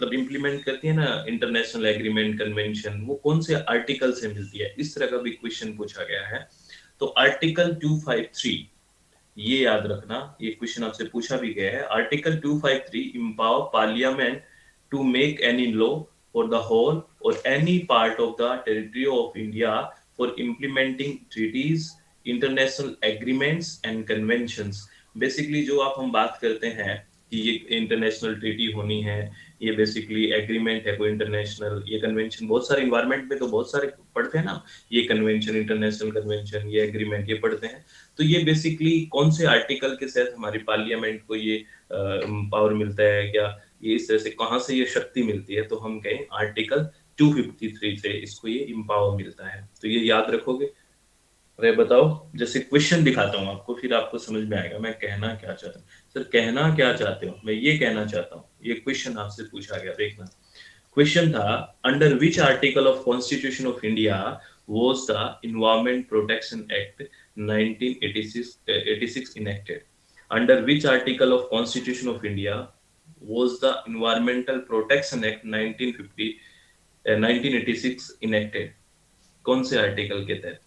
मतलब इम्प्लीमेंट करती है ना इंटरनेशनल एग्रीमेंट कन्वेंशन, वो कौन से आर्टिकल से मिलती है, इस तरह का भी क्वेश्चन पूछा गया है। तो आर्टिकल 253, ये याद रखना, ये क्वेश्चन आपसे पूछा भी गया है। Article 253 empower parliament to make any law for the whole or any part of the territory of India for implementing treaties, international agreements and conventions। Basically जो आप हम बात करते हैं कि ये इंटरनेशनल ट्रीटी होनी है, ये बेसिकली एग्रीमेंट है कोई इंटरनेशनल, ये कन्वेंशन, बहुत सारे इन्वायरमेंट में तो बहुत सारे पढ़ते हैं ना, ये कन्वेंशन, इंटरनेशनल कन्वेंशन, ये एग्रीमेंट, ये पढ़ते हैं। तो ये बेसिकली कौन से आर्टिकल के साथ हमारी पार्लियामेंट को ये पावर मिलता है, क्या ये इस तरह से कहाँ से ये शक्ति मिलती है, तो हम कहें आर्टिकल 253 से इसको ये इम्पावर मिलता है। तो ये याद रखोगे। अरे बताओ, जैसे क्वेश्चन दिखाता हूँ आपको, फिर आपको समझ में आएगा मैं कहना क्या चाहता हूँ। सर कहना क्या चाहते हो, मैं ये कहना चाहता हूँ, ये क्वेश्चन आपसे पूछा गया, देखना। क्वेश्चन था, under which article of constitution of India was the Environment Protection Act 1986 enacted? Under which article of Constitution of India was the Environmental Protection Act 1986 enacted? कौन से आर्टिकल के तहत?